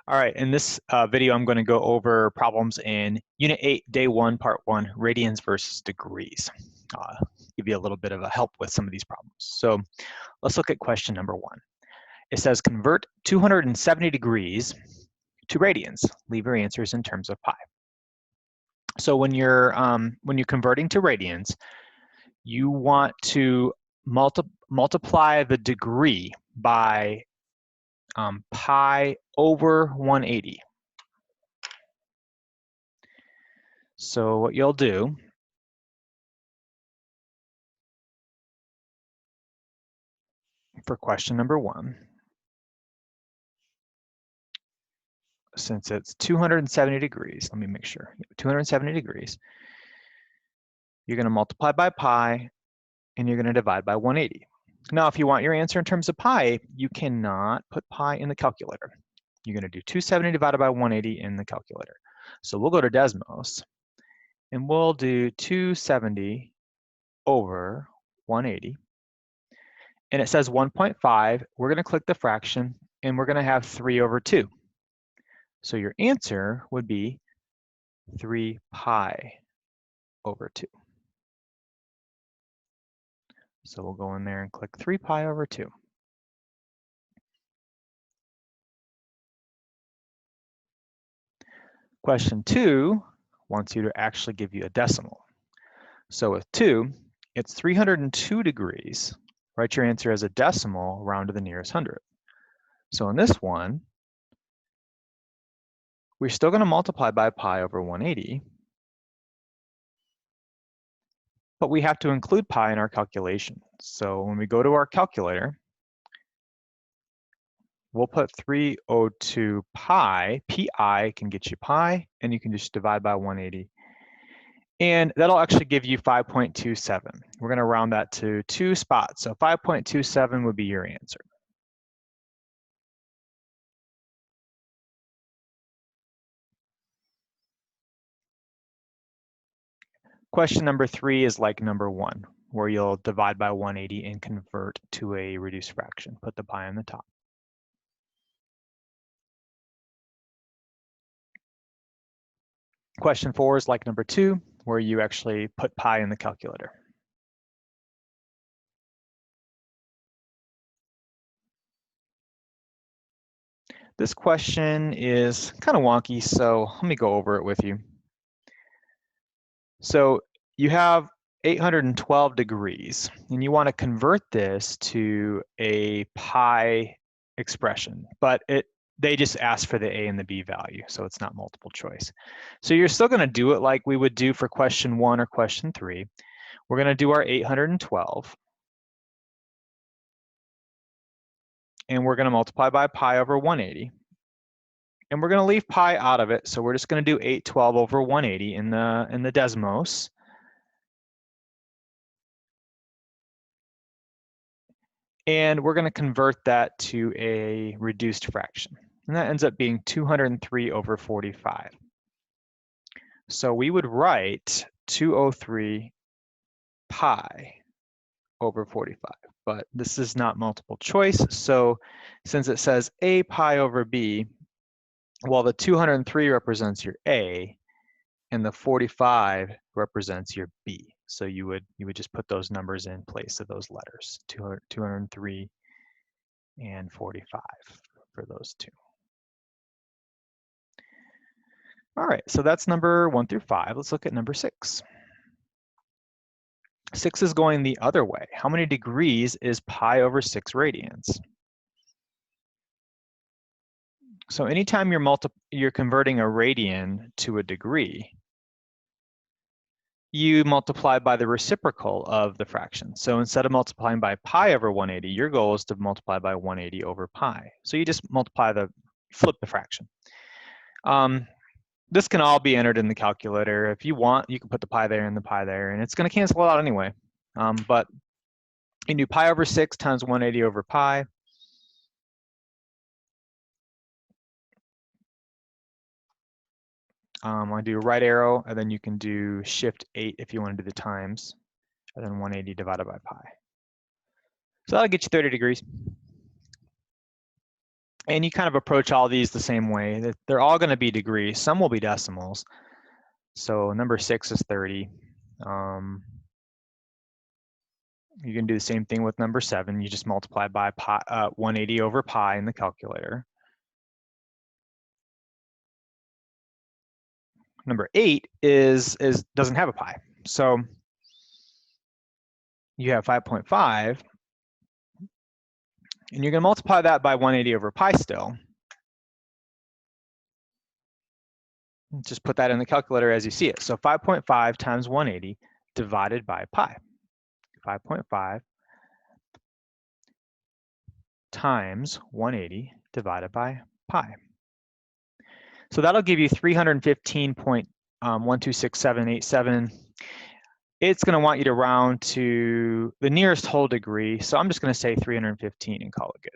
All right, in this video, I'm going to go over problems in Unit 8, Day 1, Part 1, radians versus degrees. Give you a little bit of a help with some of these problems. So let's look at question number 1. It says convert 270 degrees to radians. Leave your answers in terms of pi. So when you're converting to radians, you want to multiply the degree by pi over 180. So what you'll do for question number 1, since it's 270 degrees, let me make sure, 270 degrees, you're going to multiply by pi and you're going to divide by 180. Now, if you want your answer in terms of pi, you cannot put pi in the calculator. You're going to do 270 divided by 180 in the calculator. So we'll go to Desmos and we'll do 270 over 180. And it says 1.5. We're going to click the fraction and we're going to have 3 over 2. So your answer would be 3 pi over 2. So we'll go in there and click 3 pi over 2. Question 2 wants you to actually give you a decimal. So with 2, it's 302 degrees. Write your answer as a decimal, round to the nearest hundredth. So in this one, we're still going to multiply by pi over 180, but we have to include pi in our calculation. So when we go to our calculator, we'll put 302 pi, pi can get you pi, and you can just divide by 180. And that'll actually give you 5.27. We're gonna round that to 2 spots. So 5.27 would be your answer. Question number 3 is like number 1, where you'll divide by 180 and convert to a reduced fraction. Put the pi on the top. Question 4 is like number 2, where you actually put pi in the calculator. This question is kind of wonky, so let me go over it with you. So you have 812 degrees, and you want to convert this to a pi expression, but they just ask for the a and the b value, so it's not multiple choice. So you're still going to do it like we would do for question 1 or question 3. We're going to do our 812, and we're going to multiply by pi over 180. And we're going to leave pi out of it, so we're just going to do 812 over 180 in the Desmos. And we're going to convert that to a reduced fraction. And that ends up being 203 over 45. So we would write 203 pi over 45. But this is not multiple choice. So since it says a pi over b, well, the 203 represents your a, and the 45 represents your b. So you would just put those numbers in place of those letters, 203 and 45 for those two. All right, so that's number 1 through 5. Let's look at number 6. 6 is going the other way. How many degrees is pi over 6 radians? So anytime you're converting a radian to a degree, you multiply by the reciprocal of the fraction. So instead of multiplying by pi over 180, your goal is to multiply by 180 over pi. So you just flip the fraction. This can all be entered in the calculator. If you want, you can put the pi there and the pi there, and it's going to cancel it out anyway. But you can do pi over 6 times 180 over pi. I do right arrow, and then you can do shift 8 if you want to do the times, and then 180 divided by pi. So that'll get you 30 degrees. And you kind of approach all these the same way. They're all going to be degrees. Some will be decimals. So number 6 is 30. You can do the same thing with number 7. You just multiply by pi, 180 over pi in the calculator. Number 8 doesn't have a pi. So you have 5.5, and you're going to multiply that by 180 over pi still. Just put that in the calculator as you see it. So 5.5 times 180 divided by pi. 5.5 times 180 divided by pi. So that'll give you 315.126787. It's going to want you to round to the nearest whole degree. So I'm just going to say 315 and call it good.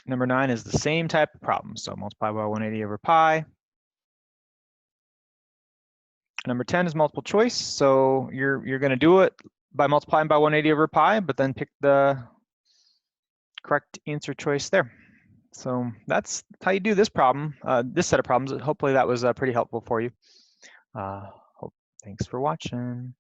Number 9 is the same type of problem. So multiply by 180 over pi. Number 10 is multiple choice. So you're going to do it by multiplying by 180 over pi, but then pick the correct answer choice there. So that's how you do this problem, this set of problems. Hopefully that was pretty helpful for you. Thanks for watching.